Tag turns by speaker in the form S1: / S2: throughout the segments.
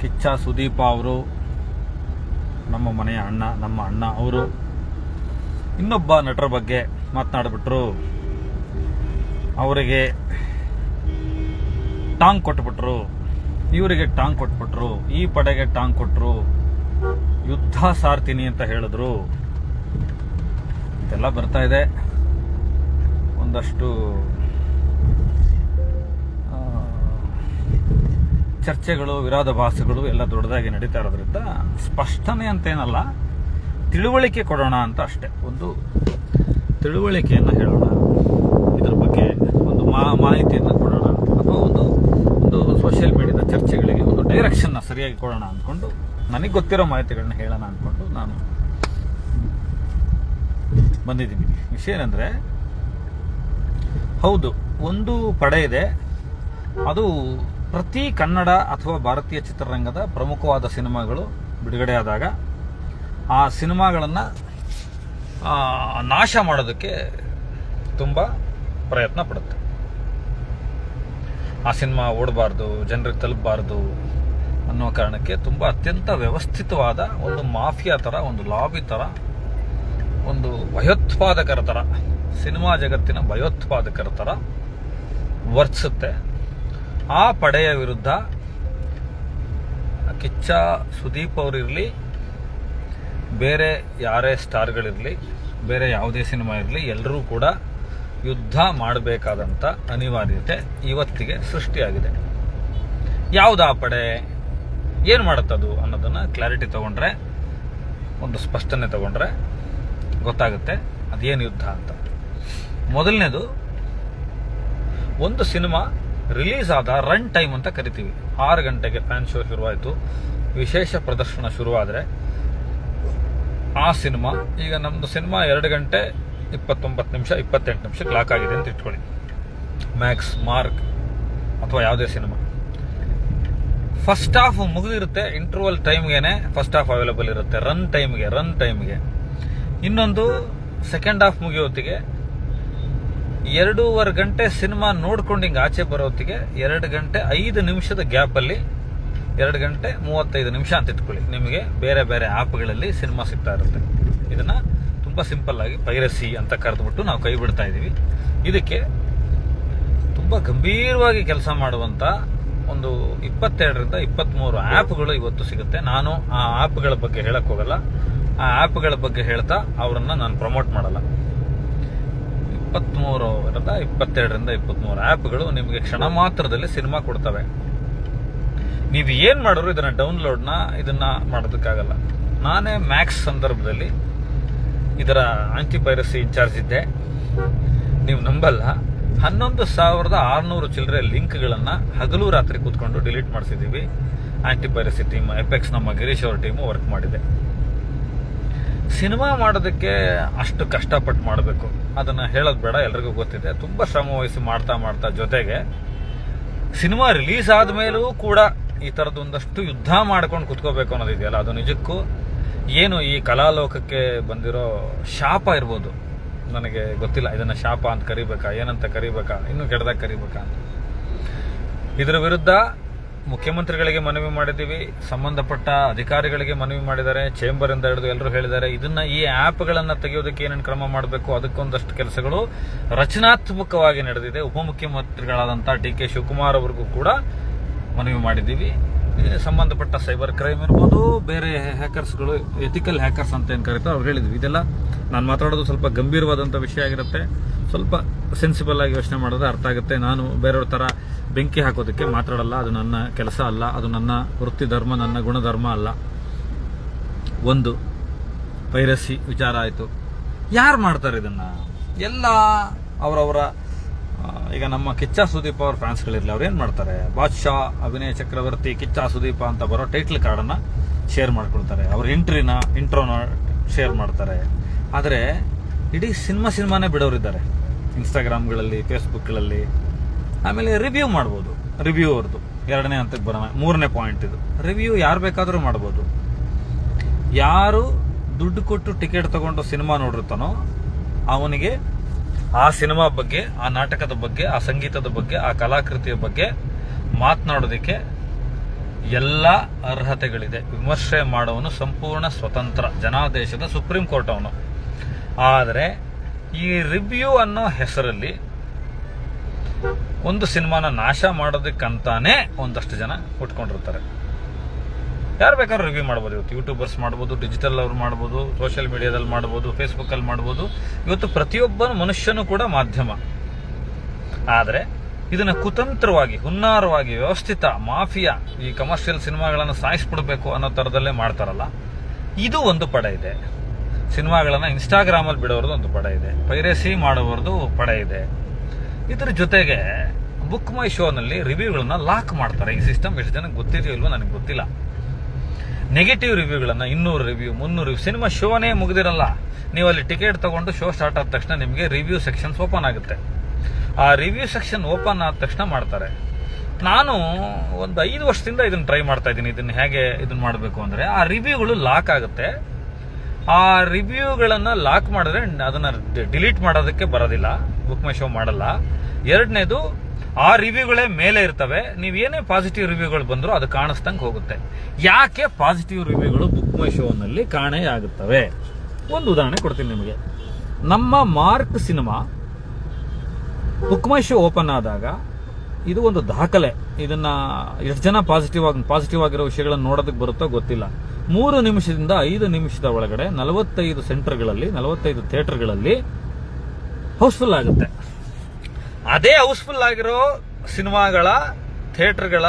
S1: ಕಿಚ್ಚ ಸುದೀಪ ಅವರು ನಮ್ಮ ಮನೆಯ ಅಣ್ಣ, ನಮ್ಮ ಅಣ್ಣ ಅವರು ಇನ್ನೊಬ್ಬ ನಟರ ಬಗ್ಗೆ ಮಾತನಾಡಿಬಿಟ್ರು. ಅವರಿಗೆ ಟಾಂಗ್ ಕೊಟ್ಬಿಟ್ರು, ಇವರಿಗೆ ಟಾಂಗ್ ಕೊಟ್ಬಿಟ್ರು, ಈ ಪಡೆಗೆ ಟಾಂಗ್ ಕೊಟ್ರು, ಯುದ್ಧ ಸಾರ್ತೀನಿ ಅಂತ ಹೇಳಿದ್ರು. ಇದೆಲ್ಲ ಬರ್ತಾ ಇದೆ. ಒಂದಷ್ಟು ಚರ್ಚೆಗಳು, ವಿರೋಧಾಭಾಸಗಳು ಎಲ್ಲ ದೊಡ್ಡದಾಗಿ ನಡೀತಾ ಇರೋದ್ರಿಂದ ಸ್ಪಷ್ಟನೆ ಅಂತೇನಲ್ಲ, ತಿಳುವಳಿಕೆ ಕೊಡೋಣ ಅಂತ ಅಷ್ಟೇ. ಒಂದು ತಿಳುವಳಿಕೆಯನ್ನು ಹೇಳೋಣ, ಇದ್ರ ಬಗ್ಗೆ ಒಂದು ಮಾಹಿತಿಯನ್ನು ಕೊಡೋಣ, ಅಥವಾ ಒಂದು ಸೋಷಿಯಲ್ ಮೀಡಿಯಾದ ಚರ್ಚೆಗಳಿಗೆ ಒಂದು ಡೈರೆಕ್ಷನ್ನ ಸರಿಯಾಗಿ ಕೊಡೋಣ ಅಂದ್ಕೊಂಡು, ನನಗೆ ಗೊತ್ತಿರೋ ಮಾಹಿತಿಗಳನ್ನ ಹೇಳೋಣ ಅಂದ್ಕೊಂಡು ನಾನು ಬಂದಿದ್ದೀನಿ. ವಿಷಯ ಏನಂದರೆ, ಹೌದು, ಒಂದು ಪಡೆ ಇದೆ, ಅದು ಪ್ರತಿ ಕನ್ನಡ ಅಥವಾ ಭಾರತೀಯ ಚಿತ್ರರಂಗದ ಪ್ರಮುಖವಾದ ಸಿನಿಮಾಗಳು ಬಿಡುಗಡೆಯಾದಾಗ ಆ ಸಿನಿಮಾಗಳನ್ನು ನಾಶ ಮಾಡೋದಕ್ಕೆ ತುಂಬ ಪ್ರಯತ್ನ ಪಡುತ್ತೆ. ಆ ಸಿನಿಮಾ ಓಡಬಾರ್ದು, ಜನರಿಗೆ ತಲುಪಬಾರ್ದು ಅನ್ನೋ ಕಾರಣಕ್ಕೆ ತುಂಬ ಅತ್ಯಂತ ವ್ಯವಸ್ಥಿತವಾದ ಒಂದು ಮಾಫಿಯಾ ಥರ, ಒಂದು ಲಾಬಿ ಥರ, ಒಂದು ಭಯೋತ್ಪಾದಕರ ಥರ, ಸಿನಿಮಾ ಜಗತ್ತಿನ ಭಯೋತ್ಪಾದಕರ ಥರ ವರ್ತಿಸುತ್ತೆ. ಆ ಪಡೆಯ ವಿರುದ್ಧ ಕಿಚ್ಚ ಸುದೀಪ್ ಅವರಿರಲಿ, ಬೇರೆ ಯಾರೇ ಸ್ಟಾರ್ಗಳಿರಲಿ, ಬೇರೆ ಯಾವುದೇ ಸಿನಿಮಾ ಇರಲಿ, ಎಲ್ಲರೂ ಕೂಡ ಯುದ್ಧ ಮಾಡಬೇಕಾದಂಥ ಅನಿವಾರ್ಯತೆ ಇವತ್ತಿಗೆ ಸೃಷ್ಟಿಯಾಗಿದೆ. ಯಾವುದು ಆ ಪಡೆ, ಏನು ಮಾಡುತ್ತದು ಅನ್ನೋದನ್ನು ಕ್ಲಾರಿಟಿ ತಗೊಂಡ್ರೆ, ಒಂದು ಸ್ಪಷ್ಟನೆ ತಗೊಂಡ್ರೆ ಗೊತ್ತಾಗುತ್ತೆ ಅದೇನು ಯುದ್ಧ ಅಂತ. ಮೊದಲನೇದು, ಒಂದು ಸಿನಿಮಾ ರಿಲೀಸ್ ಆದ ರನ್ ಟೈಮ್ ಅಂತ ಕರಿತೀವಿ. 6 ಗಂಟೆಗೆ ಫ್ಯಾನ್ ಶೋ ಶುರುವಾಯಿತು, ವಿಶೇಷ ಪ್ರದರ್ಶನ ಶುರುವಾದರೆ ಆ ಸಿನಿಮಾ, ಈಗ ನಮ್ಮದು ಸಿನಿಮಾ 2 ಗಂಟೆ 29 ನಿಮಿಷ 28 ನಿಮಿಷ ಕ್ಲಾಕ್ ಆಗಿದೆ ಅಂತ ಇಟ್ಕೊಳ್ಳಿ, ಮ್ಯಾಕ್ಸ್, ಮಾರ್ಕ್ ಅಥವಾ ಯಾವುದೇ ಸಿನಿಮಾ. ಫಸ್ಟ್ ಹಾಫ್ ಮುಗಿದಿರುತ್ತೆ, ಇಂಟರ್ವಲ್ ಟೈಮ್ಗೆ ಫಸ್ಟ್ ಹಾಫ್ ಅವೈಲೇಬಲ್ ಇರುತ್ತೆ, ರನ್ ಟೈಮ್ಗೆ. ಇನ್ನೊಂದು ಸೆಕೆಂಡ್ ಹಾಫ್ ಮುಗಿಯೋತ್ತಿಗೆ 2.5 ಗಂಟೆ ಸಿನಿಮಾ ನೋಡ್ಕೊಂಡು ಹಿಂಗೆ ಆಚೆ ಬರೋತ್ತಿಗೆ 2 ಗಂಟೆ 5 ನಿಮಿಷದ ಗ್ಯಾಪಲ್ಲಿ 2 ಗಂಟೆ 35 ನಿಮಿಷ ಅಂತ ಇಟ್ಕೊಳ್ಳಿ, ನಿಮಗೆ ಬೇರೆ ಬೇರೆ ಆ್ಯಪ್ಗಳಲ್ಲಿ ಸಿನಿಮಾ ಸಿಗ್ತಾ ಇರುತ್ತೆ. ಇದನ್ನು ತುಂಬ ಸಿಂಪಲ್ ಆಗಿ ಪೈರಸಿ ಅಂತ ಕರೆದುಬಿಟ್ಟು ನಾವು ಕೈ ಬಿಡ್ತಾ ಇದ್ದೀವಿ. ಇದಕ್ಕೆ ತುಂಬ ಗಂಭೀರವಾಗಿ ಕೆಲಸ ಮಾಡುವಂಥ ಒಂದು 22ರಿಂದ 23 ಆ್ಯಪ್ಗಳು ಇವತ್ತು ಸಿಗುತ್ತೆ. ನಾನು ಆ ಆ್ಯಪ್ಗಳ ಬಗ್ಗೆ ಹೇಳಕ್ಕೆ ಹೋಗಲ್ಲ, ಆ ಆ್ಯಪ್ಗಳ ಬಗ್ಗೆ ಹೇಳ್ತಾ ಅವರನ್ನು ನಾನು ಪ್ರಮೋಟ್ ಮಾಡಲ್ಲ. 22ರಿಂದ 23 ಆ್ಯಪ್ಗಳು ನಿಮಗೆ ಕ್ಷಣ ಮಾತ್ರದಲ್ಲಿ ಸಿನಿಮಾ ಕೊಡ್ತವೆ. ನೀವು ಏನು ಮಾಡೋರು ಇದನ್ನ ಮಾಡೋದಕ್ಕಾಗಲ್ಲ. ನಾನೇ ಮ್ಯಾಕ್ಸ್ ಸಂದರ್ಭದಲ್ಲಿ ಇದರ ಆಂಟಿ ಪೈರಸಿ ಇನ್ಚಾರ್ಜ್ ಇದ್ದೆ. ನೀವು ನಂಬಲ್ಲ, 11,600 ಚಿಲ್ಲರೆ ಲಿಂಕ್ಗಳನ್ನು ಹಗಲು ರಾತ್ರಿ ಕೂತ್ಕೊಂಡು ಡಿಲೀಟ್ ಮಾಡಿಸಿದ್ದೀವಿ. ಆಂಟಿ ಪೈರಸಿ ಟೀಮ್, ಎಪೆಕ್ಸ್ ನಮ್ಮ ಗಿರೀಶ್ ಅವ್ರ ಟೀಮು ವರ್ಕ್ ಮಾಡಿದೆ. ಸಿನಿಮಾ ಮಾಡೋದಕ್ಕೆ ಅಷ್ಟು ಕಷ್ಟಪಟ್ಟು ಮಾಡಬೇಕು, ಅದನ್ನು ಹೇಳೋದು ಬೇಡ, ಎಲ್ರಿಗೂ ಗೊತ್ತಿದೆ. ತುಂಬ ಶ್ರಮ ವಹಿಸಿ ಮಾಡ್ತಾ ಜೊತೆಗೆ ಸಿನಿಮಾ ರಿಲೀಸ್ ಆದಮೇಲೂ ಕೂಡ ಈ ಥರದ್ದು ಒಂದಷ್ಟು ಯುದ್ಧ ಮಾಡ್ಕೊಂಡು ಕುತ್ಕೋಬೇಕು ಅನ್ನೋದಿದೆಯಲ್ಲ, ಅದು ನಿಜಕ್ಕೂ ಏನು ಈ ಕಲಾಲೋಕಕ್ಕೆ ಬಂದಿರೋ ಶಾಪ ಇರ್ಬೋದು. ನನಗೆ ಗೊತ್ತಿಲ್ಲ, ಇದನ್ನು ಶಾಪ ಅಂತ ಕರಿಬೇಕಾ, ಏನಂತ ಕರಿಬೇಕಾ, ಇನ್ನೂ ಕೆಟ್ಟದಾಗ ಕರಿಬೇಕಾ ಅಂತ. ಇದರ ವಿರುದ್ಧ ಮುಖ್ಯಮಂತ್ರಿಗಳಿಗೆ ಮನವಿ ಮಾಡಿದ್ದೀವಿ, ಸಂಬಂಧಪಟ್ಟ ಅಧಿಕಾರಿಗಳಿಗೆ ಮನವಿ ಮಾಡಿದ್ದಾರೆ, ಚೇಂಬರಿಂದ ಹಿಡಿದು ಎಲ್ಲರೂ ಹೇಳಿದ್ದಾರೆ. ಈ ಆ್ಯಪ್ಗಳನ್ನು ತೆಗೆಯೋದಕ್ಕೆ ಏನೇನು ಕ್ರಮ ಮಾಡಬೇಕು ಅದಕ್ಕೊಂದಷ್ಟು ಕೆಲಸಗಳು ರಚನಾತ್ಮಕವಾಗಿ ನಡೆದಿದೆ. ಉಪಮುಖ್ಯಮಂತ್ರಿಗಳಾದಂಥ DK ಶಿವಕುಮಾರ್ ಅವರಿಗೂ ಕೂಡ ಮನವಿ ಮಾಡಿದ್ದೀವಿ. ಸಂಬಂಧಪಟ್ಟ ಸೈಬರ್ ಕ್ರೈಮ್ ಇರ್ಬೋದು, ಬೇರೆ ಹ್ಯಾಕರ್ಸ್ಗಳು, ಎಥಿಕಲ್ ಹ್ಯಾಕರ್ಸ್ ಅಂತ ಏನು ಕರೀತಾರೆ, ಅವ್ರು ಹೇಳಿದ್ವಿ. ಇದೆಲ್ಲ ನಾನು ಮಾತಾಡೋದು ಸ್ವಲ್ಪ ಗಂಭೀರವಾದಂಥ ವಿಷಯ ಆಗಿರುತ್ತೆ, ಸ್ವಲ್ಪ ಸೆನ್ಸಿಬಲ್ ಆಗಿ ಯೋಚನೆ ಮಾಡೋದು ಅರ್ಥ ಆಗುತ್ತೆ. ನಾನು ಬೇರೆಯವ್ರ ಥರ ಬೆಂಕಿ ಹಾಕೋದಕ್ಕೆ ಮಾತಾಡಲ್ಲ, ಅದು ನನ್ನ ಕೆಲಸ ಅಲ್ಲ, ಅದು ನನ್ನ ವೃತ್ತಿ ಧರ್ಮ, ನನ್ನ ಗುಣಧರ್ಮ ಅಲ್ಲ. ಒಂದು ಪೈರಸಿ ವಿಚಾರ ಆಯಿತು. ಯಾರು ಮಾಡ್ತಾರೆ ಇದನ್ನು? ಎಲ್ಲ ಅವರವರ, ಈಗ ನಮ್ಮ ಕಿಚ್ಚ ಸುದೀಪ್ ಅವ್ರ ಫ್ಯಾನ್ಸ್ಗಳಿರಲಿ, ಅವ್ರು ಏನು ಮಾಡ್ತಾರೆ, ಬಾದ್ಶಾ, ಅಭಿನಯ ಚಕ್ರವರ್ತಿ, ಕಿಚ್ಚ ಸುದೀಪ ಅಂತ ಬರೋ ಟೈಟ್ಲ್ ಕಾರ್ಡನ್ನು ಶೇರ್ ಮಾಡ್ಕೊಳ್ತಾರೆ, ಅವ್ರ ಇಂಟ್ರೋನ ಶೇರ್ ಮಾಡ್ತಾರೆ. ಆದರೆ ಇಡೀ ಸಿನಿಮಾನೇ ಬಿಡೋರಿದ್ದಾರೆ ಇನ್ಸ್ಟಾಗ್ರಾಮ್ಗಳಲ್ಲಿ, ಫೇಸ್ಬುಕ್ಗಳಲ್ಲಿ. ಆಮೇಲೆ ರಿವ್ಯೂ ಮಾಡ್ಬೋದು, ರಿವ್ಯೂ ಅವ್ರದ್ದು 2ನೇ ಹಂತಕ್ಕೆ ಬರೋಣ. 3ನೇ ಪಾಯಿಂಟ್ ಇದು, ರಿವ್ಯೂ ಯಾರು ಬೇಕಾದರೂ ಮಾಡ್ಬೋದು. ಯಾರು ದುಡ್ಡು ಕೊಟ್ಟು ಟಿಕೆಟ್ ತಗೊಂಡು ಸಿನಿಮಾ ನೋಡಿರ್ತಾನೋ ಅವನಿಗೆ ಆ ಸಿನಿಮಾ ಬಗ್ಗೆ, ಆ ನಾಟಕದ ಬಗ್ಗೆ, ಆ ಸಂಗೀತದ ಬಗ್ಗೆ, ಆ ಕಲಾಕೃತಿಯ ಬಗ್ಗೆ ಮಾತನಾಡೋದಕ್ಕೆ ಎಲ್ಲ ಅರ್ಹತೆಗಳಿದೆ. ವಿಮರ್ಶೆ ಮಾಡೋವನು ಸಂಪೂರ್ಣ ಸ್ವತಂತ್ರ, ಜನಾದೇಶದ ಸುಪ್ರೀಂ ಕೋರ್ಟ್ ಅವನು. ಆದರೆ ಈ ರಿವ್ಯೂ ಅನ್ನೋ ಹೆಸರಲ್ಲಿ ಒಂದು ಸಿನಿಮಾನ ನಾಶ ಮಾಡೋದಕ್ಕಂತಾನೆ ಒಂದಷ್ಟು ಜನ ಉಟ್ಕೊಂಡಿರ್ತಾರೆ. ಯಾರು ಬೇಕಾದ್ರೂ ರಿವ್ಯೂ ಮಾಡ್ಬೋದು. ಇವತ್ತು ಯೂಟ್ಯೂಬರ್ಸ್ ಮಾಡ್ಬೋದು, ಡಿಜಿಟಲ್ ಅವ್ರು ಮಾಡ್ಬೋದು, ಸೋಷಿಯಲ್ ಮೀಡಿಯಾದಲ್ಲಿ ಮಾಡ್ಬೋದು, ಫೇಸ್ಬುಕ್ಕಲ್ಲಿ ಮಾಡ್ಬೋದು. ಇವತ್ತು ಪ್ರತಿಯೊಬ್ಬ ಮನುಷ್ಯನೂ ಕೂಡ ಮಾಧ್ಯಮ. ಆದರೆ ಇದನ್ನ ಕುತಂತ್ರವಾಗಿ, ಹುನ್ನಾರವಾಗಿ, ವ್ಯವಸ್ಥಿತ ಮಾಫಿಯಾ, ಈ ಕಮರ್ಷಿಯಲ್ ಸಿನಿಮಾಗಳನ್ನು ಸಾಯಿಸ್ಬಿಡ್ಬೇಕು ಅನ್ನೋ ಥರದಲ್ಲೇ ಮಾಡ್ತಾರಲ್ಲ, ಇದು ಒಂದು ಪಡೆ ಇದೆ. ಸಿನಿಮಾಗಳನ್ನು ಇನ್ಸ್ಟಾಗ್ರಾಮಲ್ಲಿ ಬಿಡೋರ್ದು ಒಂದು ಪಡೆ ಇದೆ, ಪೈರೇಸಿ ಮಾಡೋರ್ದು ಪಡೆ ಇದೆ. ಇದರ ಜೊತೆಗೆ ಬುಕ್ ಮೈ ಶೋನಲ್ಲಿ ರಿವ್ಯೂಗಳನ್ನ ಲಾಕ್ ಮಾಡ್ತಾರೆ. ಈ ಸಿಸ್ಟಮ್ ಎಷ್ಟು ಜನಕ್ಕೆ ಗೊತ್ತಿದೆಯೋ ಇಲ್ವೋ ನನಗೆ ಗೊತ್ತಿಲ್ಲ. ನೆಗೆಟಿವ್ ರಿವ್ಯೂಗಳನ್ನ 200 ರಿವ್ಯೂ, 300 ರಿವ್ಯೂ. ಸಿನಿಮಾ ಶೋನೇ ಮುಗಿದಿರಲ್ಲ, ನೀವು ಅಲ್ಲಿ ಟಿಕೆಟ್ ತಗೊಂಡು ಶೋ ಸ್ಟಾರ್ಟ್ ಆದ ತಕ್ಷಣ ನಿಮಗೆ ರಿವ್ಯೂ ಸೆಕ್ಷನ್ಸ್ ಓಪನ್ ಆಗುತ್ತೆ. ಆ ರಿವ್ಯೂ ಸೆಕ್ಷನ್ ಓಪನ್ ಆದ ತಕ್ಷಣ ಮಾಡ್ತಾರೆ. ನಾನು ಒಂದು 5 ವರ್ಷದಿಂದ ಇದನ್ನು ಟ್ರೈ ಮಾಡ್ತಾ ಇದ್ದೀನಿ. ಇದನ್ನು ಹೇಗೆ ಇದನ್ನು ಮಾಡಬೇಕು ಅಂದರೆ, ಆ ರಿವ್ಯೂಗಳು ಲಾಕ್ ಆಗುತ್ತೆ. ಆ ರಿವ್ಯೂಗಳನ್ನು ಲಾಕ್ ಮಾಡಿದ್ರೆ ಅದನ್ನು ಡಿಲೀಟ್ ಮಾಡೋದಕ್ಕೆ ಬರೋದಿಲ್ಲ, ಬುಕ್ ಮೈ ಶೋ ಮಾಡಲ್ಲ. ಎರಡನೇದು, ಆ ರಿವ್ಯೂಗಳೇ ಮೇಲೆ ಇರ್ತವೆ. ನೀವೇನೇ ಪಾಸಿಟಿವ್ ರಿವ್ಯೂಗಳು ಬಂದರೂ ಅದು ಕಾಣಿಸ್ದಂಗೆ ಹೋಗುತ್ತೆ. ಯಾಕೆ ಪಾಸಿಟಿವ್ ರಿವ್ಯೂಗಳು ಬುಕ್ ಮೈ ಶೋನಲ್ಲಿ ಕಾಣೆಯಾಗುತ್ತವೆ? ಒಂದು ಉದಾಹರಣೆ ಕೊಡ್ತೀನಿ ನಿಮಗೆ. ನಮ್ಮ ಮಾರ್ಕ್ ಸಿನಿಮಾ ಬುಕ್ ಮೈ ಶೋ ಓಪನ್ ಆದಾಗ ಇದು ಒಂದು ದಾಖಲೆ. ಇದನ್ನ ಎಷ್ಟು ಜನ ಪಾಸಿಟಿವ್ ಆಗಿರೋ ವಿಷಯಗಳನ್ನು ನೋಡೋದಕ್ಕೆ ಬರುತ್ತೋ ಗೊತ್ತಿಲ್ಲ. 3 ನಿಮಿಷದಿಂದ 5 ನಿಮಿಷದ ಒಳಗಡೆ 45 ಸೆಂಟರ್ಗಳಲ್ಲಿ, 45 ಥಿಯೇಟರ್ಗಳಲ್ಲಿ ಹೌಸ್ಫುಲ್ ಆಗುತ್ತೆ. ಅದೇ ಹೌಸ್ಫುಲ್ ಆಗಿರೋ ಸಿನಿಮಾಗಳ ಥಿಯೇಟರ್ಗಳ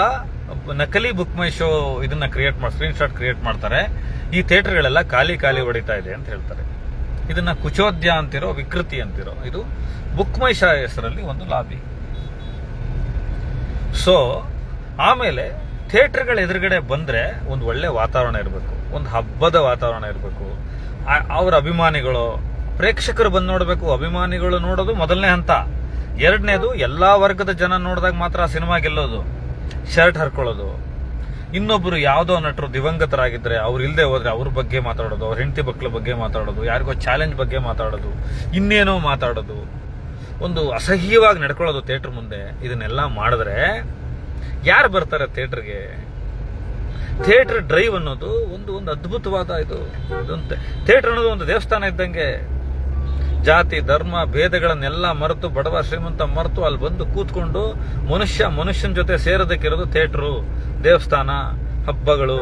S1: ನಕಲಿ ಬುಕ್ ಮೈ ಶೋ ಇದನ್ನ ಸ್ಕ್ರೀನ್ ಶಾಟ್ ಕ್ರಿಯೇಟ್ ಮಾಡ್ತಾರೆ. ಈ ಥಿಯೇಟರ್ಗಳೆಲ್ಲ ಖಾಲಿ ಹೊಡಿತಾ ಇದೆ ಅಂತ ಹೇಳ್ತಾರೆ. ಇದನ್ನ ಕುಚೋದ್ಯ ಅಂತಿರೋ, ವಿಕೃತಿ ಅಂತಿರೋ, ಇದು ಬುಕ್ ಮೈ ಶೋ ಹೆಸರಲ್ಲಿ ಒಂದು ಲಾಬಿ. ಸೊ ಆಮೇಲೆ ಥಿಯೇಟರ್ಗಳ ಎದುರುಗಡೆ ಬಂದ್ರೆ ಒಂದು ಒಳ್ಳೆ ವಾತಾವರಣ ಇರಬೇಕು, ಒಂದು ಹಬ್ಬದ ವಾತಾವರಣ ಇರಬೇಕು. ಅವರ ಅಭಿಮಾನಿಗಳು, ಪ್ರೇಕ್ಷಕರು ಬಂದು ನೋಡಬೇಕು. ಅಭಿಮಾನಿಗಳು ನೋಡೋದು ಮೊದಲನೇ ಹಂತ. ಎರಡನೇದು, ಎಲ್ಲಾ ವರ್ಗದ ಜನ ನೋಡಿದಾಗ ಮಾತ್ರ ಸಿನಿಮಾ ಗೆಲ್ಲೋದು. ಶರ್ಟ್ ಹರ್ಕೊಳ್ಳೋದು, ಇನ್ನೊಬ್ರು ಯಾವುದೋ ನಟರು ದಿವಂಗತರಾಗಿದ್ರೆ ಅವ್ರು ಇಲ್ಲದೆ ಹೋದ್ರೆ ಅವ್ರ ಬಗ್ಗೆ ಮಾತಾಡೋದು, ಅವ್ರ ಹೆಂಡತಿ ಮಕ್ಕಳ ಬಗ್ಗೆ ಮಾತಾಡೋದು, ಯಾರಿಗೋ ಚಾಲೆಂಜ್ ಬಗ್ಗೆ ಮಾತಾಡೋದು, ಇನ್ನೇನೋ ಮಾತಾಡೋದು, ಒಂದು ಅಸಹ್ಯವಾಗಿ ನಡ್ಕೊಳ್ಳೋದು ಥಿಯೇಟರ್ ಮುಂದೆ. ಇದನ್ನೆಲ್ಲ ಮಾಡಿದ್ರೆ ಯಾರು ಬರ್ತಾರೆ ಥಿಯೇಟರ್ಗೆ? ಥಿಯೇಟರ್ ಡ್ರೈವ್ ಅನ್ನೋದು ಒಂದು ಅದ್ಭುತವಾದ ಇದು. ಥಿಯೇಟರ್ ಅನ್ನೋದು ಒಂದು ದೇವಸ್ಥಾನ ಇದ್ದಂಗೆ. ಜಾತಿ ಧರ್ಮ ಭೇದಗಳನ್ನೆಲ್ಲ ಮರೆತು, ಬಡವ ಶ್ರೀಮಂತ ಮರೆತು ಅಲ್ಲಿ ಬಂದು ಕೂತ್ಕೊಂಡು ಮನುಷ್ಯನ ಜೊತೆ ಸೇರೋದಕ್ಕಿರೋದು ಥಿಯೇಟರು, ದೇವಸ್ಥಾನ, ಹಬ್ಬಗಳು,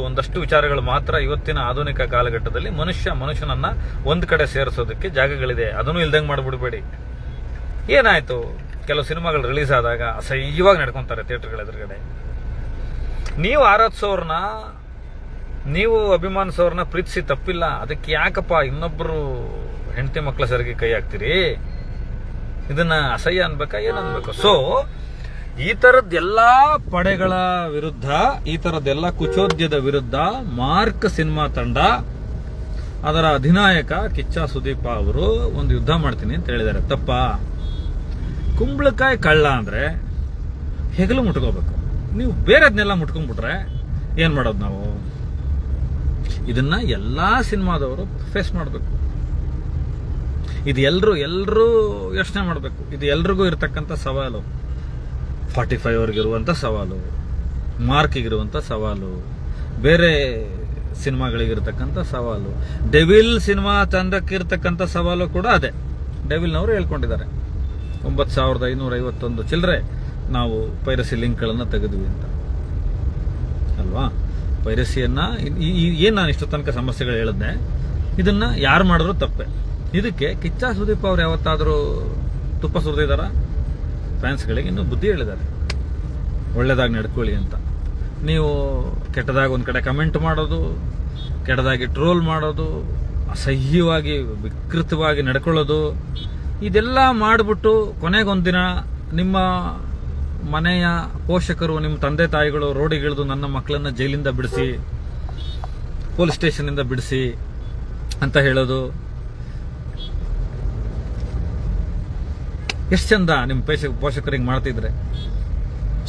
S1: ಒಂದಷ್ಟು ವಿಚಾರಗಳು ಮಾತ್ರ ಇವತ್ತಿನ ಆಧುನಿಕ ಕಾಲಘಟ್ಟದಲ್ಲಿ ಮನುಷ್ಯನನ್ನ ಒಂದ್ ಕಡೆ ಸೇರಿಸೋದಕ್ಕೆ ಜಾಗಗಳಿದೆ. ಅದನ್ನು ಇಲ್ದಂಗೆ ಮಾಡ್ಬಿಡ್ಬೇಡಿ. ಏನಾಯ್ತು, ಕೆಲವು ಸಿನಿಮಾಗಳು ರಿಲೀಸ್ ಆದಾಗ ಅಸಹ್ಯವಾಗಿ ನಡ್ಕೊಂತಾರೆ ಥಿಯೇಟರ್ಗಳ ಎದುರುಗಡೆ. ನೀವು ಆರಾಧಿಸೋರ್ನ, ನೀವು ಅಭಿಮಾನಿಸೋರ್ನ ಪ್ರೀತಿಸಿ ತಪ್ಪಿಲ್ಲ. ಅದಕ್ಕೆ ಯಾಕಪ್ಪ ಇನ್ನೊಬ್ರು ಹೆಂಡತಿ ಮಕ್ಕಳ ಸರಿಗೆ ಕೈ ಹಾಕ್ತೀರಿ? ಇದನ್ನ ಅಸಹ್ಯ ಅನ್ಬೇಕಾ, ಏನನ್ಬೇಕು? ಸೊ ಈ ತರದ್ದೆಲ್ಲಾ ಪಡೆಗಳ ವಿರುದ್ಧ, ಈ ತರದ್ದೆಲ್ಲ ಕುಚೋದ್ಯದ ವಿರುದ್ಧ ಮಾರ್ಕ್ ಸಿನಿಮಾ ತಂಡ, ಅದರ ಅಧಿನಾಯಕ ಕಿಚ್ಚ ಸುದೀಪ ಅವರು ಒಂದು ಯುದ್ಧ ಮಾಡ್ತೀನಿ ಅಂತ ಹೇಳಿದ್ದಾರೆ. ತಪ್ಪ? ಕುಂಬಳಕಾಯಿ ಕಳ್ಳ ಅಂದ್ರೆ ಹೆಗಲು ಮುಟ್ಕೋಬೇಕು. ನೀವು ಬೇರೆದ್ನೆಲ್ಲ ಮುಟ್ಕೊಂಡ್ಬಿಟ್ರೆ ಏನ್ ಮಾಡೋದು ನಾವು? ಇದನ್ನ ಎಲ್ಲಾ ಸಿನಿಮಾದವರು ಫೇಸ್ ಮಾಡಬೇಕು. ಇದು ಎಲ್ಲರೂ ಯೋಚನೆ ಮಾಡಬೇಕು. ಇದು ಎಲ್ರಿಗೂ ಇರತಕ್ಕಂಥ ಸವಾಲು. 45 ಅವ್ರಿಗಿರುವಂಥ ಸವಾಲು, ಮಾರ್ಕಿಗಿರುವಂಥ ಸವಾಲು, ಬೇರೆ ಸಿನಿಮಾಗಳಿಗಿರ್ತಕ್ಕಂಥ ಸವಾಲು, ಡೆವಿಲ್ ಸಿನಿಮಾ ತಂಡಕ್ಕಿರ್ತಕ್ಕಂಥ ಸವಾಲು ಕೂಡ ಅದೇ. ಡೆವಿಲ್ನವರು ಹೇಳ್ಕೊಂಡಿದ್ದಾರೆ 9551 ಚಿಲ್ಲರೆ ನಾವು ಪೈರಸಿ ಲಿಂಕ್ಗಳನ್ನು ತೆಗೆದ್ವಿ ಅಂತ ಅಲ್ವಾ? ಪೈರಸಿಯನ್ನ ಏನು ನಾನು ಇಷ್ಟು ತನಕ ಸಮಸ್ಯೆಗಳು ಹೇಳಿದ್ದೆ, ಇದನ್ನ ಯಾರು ಮಾಡಿದ್ರು ತಪ್ಪೆ. ಇದಕ್ಕೆ ಕಿಚ್ಚ ಸುದೀಪ್ ಅವ್ರು ಯಾವತ್ತಾದರೂ ತುಪ್ಪ ಸುರಿದಿದ್ದಾರ? ಫ್ಯಾನ್ಸ್ಗಳಿಗೆ ಇನ್ನೂ ಬುದ್ಧಿ ಹೇಳಿದ್ದಾರೆ, ಒಳ್ಳೇದಾಗಿ ನಡ್ಕೊಳ್ಳಿ ಅಂತ. ನೀವು ಕೆಟ್ಟದಾಗಿ ಒಂದು ಕಡೆ ಕಮೆಂಟ್ ಮಾಡೋದು, ಕೆಟ್ಟದಾಗಿ ಟ್ರೋಲ್ ಮಾಡೋದು, ಅಸಹ್ಯವಾಗಿ ವಿಕೃತವಾಗಿ ನಡ್ಕೊಳ್ಳೋದು, ಇದೆಲ್ಲ ಮಾಡಿಬಿಟ್ಟು ಕೊನೆಗೊಂದಿನ ನಿಮ್ಮ ಮನೆಯ ಪೋಷಕರು, ನಿಮ್ಮ ತಂದೆ ತಾಯಿಗಳು ರೋಡಿಗಿಳಿದು ನನ್ನ ಮಕ್ಕಳನ್ನ ಜೈಲಿಂದ ಬಿಡಿಸಿ, ಪೊಲೀಸ್ ಸ್ಟೇಷನ್ನಿಂದ ಬಿಡಿಸಿ ಅಂತ ಹೇಳೋದು ಎಷ್ಟು ಚಂದ. ನಿಮ್ಮ ಪೋಷಕರಿಗೆ ಮಾಡ್ತಿದ್ರೆ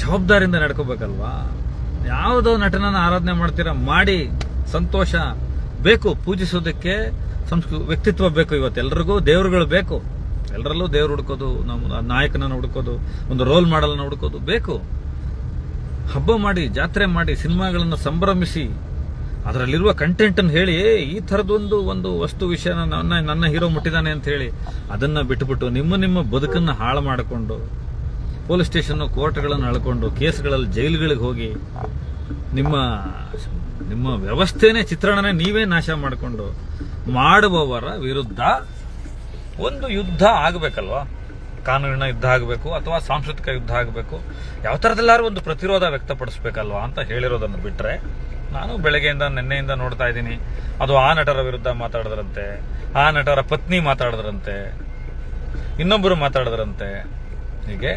S1: ಜವಾಬ್ದಾರಿಯಿಂದ ನಡ್ಕೋಬೇಕಲ್ವಾ? ಯಾವುದೋ ನಟನನ್ನ ಆರಾಧನೆ ಮಾಡ್ತೀರಾ, ಮಾಡಿ, ಸಂತೋಷ ಬೇಕು. ಪೂಜಿಸೋದಕ್ಕೆ ವ್ಯಕ್ತಿತ್ವ ಬೇಕು. ಇವತ್ತು ಎಲ್ರಿಗೂ ದೇವರುಗಳು ಬೇಕು. ಎಲ್ಲರಲ್ಲೂ ದೇವ್ರು ಹುಡ್ಕೋದು, ನಮ್ಮ ನಾಯಕನನ್ನು ಹುಡ್ಕೋದು, ಒಂದು ರೋಲ್ ಮಾಡಲ್ನ ಹುಡ್ಕೋದು ಬೇಕು. ಹಬ್ಬ ಮಾಡಿ, ಜಾತ್ರೆ ಮಾಡಿ, ಸಿನಿಮಾಗಳನ್ನು ಸಂಭ್ರಮಿಸಿ, ಅದರಲ್ಲಿರುವ ಕಂಟೆಂಟನ್ನು ಹೇಳಿ ಈ ಥರದೊಂದು ವಸ್ತು ವಿಷಯನ ನನ್ನ ಹೀರೋ ಮುಟ್ಟಿದ್ದಾನೆ ಅಂತ ಹೇಳಿ ಅದನ್ನು ಬಿಟ್ಟುಬಿಟ್ಟು ನಿಮ್ಮ ಬದುಕನ್ನು ಹಾಳು ಮಾಡಿಕೊಂಡು ಪೊಲೀಸ್ ಸ್ಟೇಷನ್ ಕೋರ್ಟ್ಗಳನ್ನು ಅಳ್ಕೊಂಡು ಕೇಸ್ಗಳಲ್ಲಿ ಜೈಲುಗಳಿಗೆ ಹೋಗಿ ನಿಮ್ಮ ವ್ಯವಸ್ಥೆನೇ ಚಿತ್ರಣನೇ ನೀವೇ ನಾಶ ಮಾಡಿಕೊಂಡು ಮಾಡುವವರ ವಿರುದ್ಧ ಒಂದು ಯುದ್ಧ ಆಗಬೇಕಲ್ವಾ? ಕಾನೂನಿನ ಯುದ್ಧ ಆಗಬೇಕು ಅಥವಾ ಸಾಂಸ್ಕೃತಿಕ ಯುದ್ಧ ಆಗಬೇಕು, ಯಾವ ಥರದಲ್ಲಾದ್ರೂ ಒಂದು ಪ್ರತಿರೋಧ ವ್ಯಕ್ತಪಡಿಸ್ಬೇಕಲ್ವಾ ಅಂತ ಹೇಳಿರೋದನ್ನು ಬಿಟ್ಟರೆ, ನಾನು ಬೆಳಗ್ಗೆಯಿಂದ ನಿನ್ನೆಯಿಂದ ನೋಡ್ತಾ ಇದ್ದೀನಿ, ಅದು ಆ ನಟರ ವಿರುದ್ಧ ಮಾತಾಡಿದ್ರಂತೆ, ಆ ನಟರ ಪತ್ನಿ ಮಾತಾಡಿದ್ರಂತೆ, ಇನ್ನೊಬ್ಬರು ಮಾತಾಡಿದ್ರಂತೆ. ಹೀಗೆ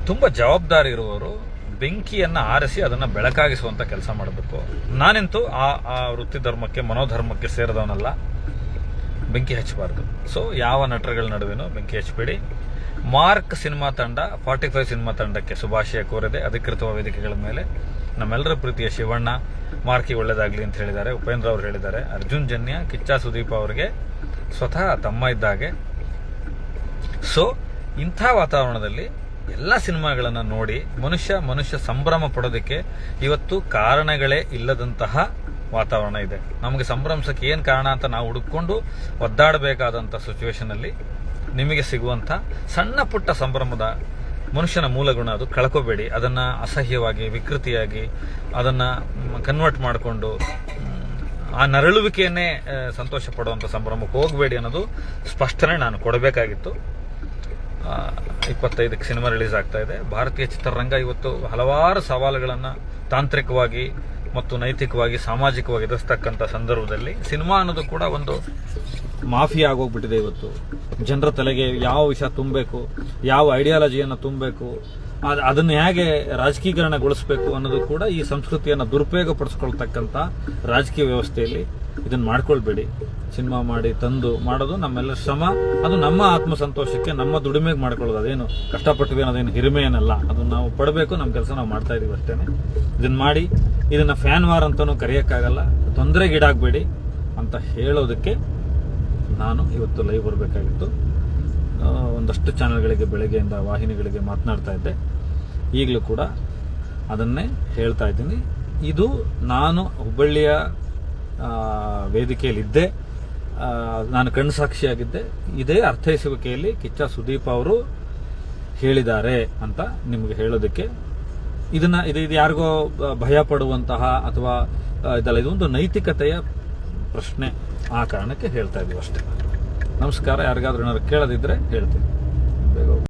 S1: ತುಂಬ ಜವಾಬ್ದಾರಿ ಇರುವವರು ಬೆಂಕಿಯನ್ನು ಆರಿಸಿ ಅದನ್ನು ಬೆಳಕಾಗಿಸುವಂಥ ಕೆಲಸ ಮಾಡಬೇಕು. ನಾನಂತೂ ಆ ವೃತ್ತಿ ಧರ್ಮಕ್ಕೆ, ಮನೋಧರ್ಮಕ್ಕೆ ಸೇರಿದವನಲ್ಲ. ಬೆಂಕಿ ಹಚ್ಚಬಾರ್ದು. ಸೊ ಯಾವ ನಟರುಗಳ ನಡುವೆನೂ ಬೆಂಕಿ ಹಚ್ಚಬೇಡಿ. ಮಾರ್ಕ್ ಸಿನಿಮಾ ತಂಡ 45 ಸಿನಿಮಾ ತಂಡಕ್ಕೆ ಶುಭಾಶಯ ಕೋರಿದೆ ಅಧಿಕೃತ ವೇದಿಕೆಗಳ ಮೇಲೆ. ನಮ್ಮೆಲ್ಲರ ಪ್ರೀತಿಯ ಶಿವಣ್ಣ ಮಾರ್ಕಿ ಒಳ್ಳೇದಾಗ್ಲಿ ಅಂತ ಹೇಳಿದ್ದಾರೆ, ಉಪೇಂದ್ರ ಅವರು ಹೇಳಿದ್ದಾರೆ, ಅರ್ಜುನ್ ಜನ್ಯ, ಕಿಚ್ಚ ಸುದೀಪ್ ಅವರಿಗೆ ಸ್ವತಃ ತಮ್ಮ ಇದ್ದಾಗೆ. ಸೊ ಇಂಥ ವಾತಾವರಣದಲ್ಲಿ ಎಲ್ಲ ಸಿನಿಮಾಗಳನ್ನು ನೋಡಿ ಮನುಷ್ಯ ಸಂಭ್ರಮ ಪಡೋದಕ್ಕೆ ಇವತ್ತು ಕಾರಣಗಳೇ ಇಲ್ಲದಂತಹ ವಾತಾವರಣ ಇದೆ. ನಮಗೆ ಸಂಭ್ರಮಿಸಕ್ಕೆ ಏನು ಕಾರಣ ಅಂತ ನಾವು ಹುಡುಕೊಂಡು ಒದ್ದಾಡಬೇಕಾದಂಥ ಸಿಚುವೇಶನಲ್ಲಿ ನಿಮಗೆ ಸಿಗುವಂಥ ಸಣ್ಣ ಪುಟ್ಟ ಸಂಭ್ರಮದ ಮನುಷ್ಯನ ಮೂಲಗುಣ ಅದು ಕಳ್ಕೋಬೇಡಿ. ಅದನ್ನು ಅಸಹ್ಯವಾಗಿ, ವಿಕೃತಿಯಾಗಿ ಅದನ್ನು ಕನ್ವರ್ಟ್ ಮಾಡಿಕೊಂಡು ಆ ನರಳುವಿಕೆಯನ್ನೇ ಸಂತೋಷ ಪಡುವಂಥ ಸಂಭ್ರಮಕ್ಕೆ ಹೋಗಬೇಡಿ ಅನ್ನೋದು ಸ್ಪಷ್ಟನೆ ನಾನು ಕೊಡಬೇಕಾಗಿತ್ತು. 25ಕ್ಕೆ ಸಿನಿಮಾ ರಿಲೀಸ್ ಆಗ್ತಾ ಇದೆ. ಭಾರತೀಯ ಚಿತ್ರರಂಗ ಇವತ್ತು ಹಲವಾರು ಸವಾಲುಗಳನ್ನು ತಾಂತ್ರಿಕವಾಗಿ ಮತ್ತು ನೈತಿಕವಾಗಿ, ಸಾಮಾಜಿಕವಾಗಿ ಎದುರಿಸ್ತಕ್ಕಂಥ ಸಂದರ್ಭದಲ್ಲಿ ಸಿನಿಮಾ ಅನ್ನೋದು ಕೂಡ ಒಂದು ಮಾಫಿಯಾ ಆಗೋಗ್ಬಿಟ್ಟಿದೆ. ಇವತ್ತು ಜನರ ತಲೆಗೆ ಯಾವ ವಿಷಯ ತುಂಬಬೇಕು, ಯಾವ ಐಡಿಯಾಲಜಿಯನ್ನು ತುಂಬಬೇಕು, ಅದನ್ನು ಹೇಗೆ ರಾಜಕೀಕರಣಗೊಳಿಸಬೇಕು ಅನ್ನೋದು ಕೂಡ ಈ ಸಂಸ್ಕೃತಿಯನ್ನು ದುರುಪಯೋಗ ಪಡಿಸ್ಕೊಳ್ತಕ್ಕಂಥ ರಾಜಕೀಯ ವ್ಯವಸ್ಥೆಯಲ್ಲಿ ಇದನ್ನು ಮಾಡ್ಕೊಳ್ಬೇಡಿ. ಸಿನಿಮಾ ಮಾಡಿ ತಂದು ಮಾಡೋದು ನಮ್ಮೆಲ್ಲರ ಶ್ರಮ, ಅದು ನಮ್ಮ ಆತ್ಮಸಂತೋಷಕ್ಕೆ, ನಮ್ಮ ದುಡಿಮೆಗೆ ಮಾಡ್ಕೊಳ್ಳೋದು. ಅದೇನು ಕಷ್ಟಪಟ್ಟಿವಿ ಅನ್ನೋದೇನು ಹಿರಿಮೆ ಏನಲ್ಲ, ಅದನ್ನು ನಾವು ಪಡಬೇಕು. ನಮ್ಮ ಕೆಲಸ ನಾವು ಮಾಡ್ತಾ ಇದೀವಿ ಅಷ್ಟೇ. ಇದನ್ನು ಮಾಡಿ ಇದನ್ನು ಫ್ಯಾನ್ ವಾರ್ ಅಂತಲೂ ಕರೆಯೋಕ್ಕಾಗಲ್ಲ, ತೊಂದರೆಗೀಡಾಗಬೇಡಿ ಅಂತ ಹೇಳೋದಕ್ಕೆ ನಾನು ಇವತ್ತು ಲೈವ್ ಬರಬೇಕಾಗಿತ್ತು. ಒಂದಷ್ಟು ಚಾನೆಲ್ಗಳಿಗೆ, ಬೆಳಗ್ಗೆಯಿಂದ ವಾಹಿನಿಗಳಿಗೆ ಮಾತನಾಡ್ತಾ ಇದ್ದೆ. ಈಗಲೂ ಕೂಡ ಅದನ್ನೇ ಹೇಳ್ತಾ ಇದ್ದೀನಿ. ಇದು ನಾನು ಹುಬ್ಬಳ್ಳಿಯ ವೇದಿಕೆಯಲ್ಲಿದ್ದೆ, ನಾನು ಕಣ್ಣು ಸಾಕ್ಷಿಯಾಗಿದ್ದೆ. ಇದೇ ಅರ್ಥೈಸುವಿಕೆಯಲ್ಲಿ ಕಿಚ್ಚ ಸುದೀಪ್ ಅವರು ಹೇಳಿದ್ದಾರೆ ಅಂತ ನಿಮಗೆ ಹೇಳೋದಕ್ಕೆ. ಇದು ಯಾರಿಗೋ ಭಯ ಪಡುವಂತಹ ಅಥವಾ ಇದಲ್ಲ, ಇದೊಂದು ನೈತಿಕತೆಯ ಪ್ರಶ್ನೆ. ಆ ಕಾರಣಕ್ಕೆ ಹೇಳ್ತಾ ಇದ್ದೀವಿ ಅಷ್ಟೇ. ನಮಸ್ಕಾರ. ಯಾರಿಗಾದ್ರೂ ಏನಾದ್ರು ಕೇಳದಿದ್ರೆ ಹೇಳ್ತೀನಿ. ಬೇಗ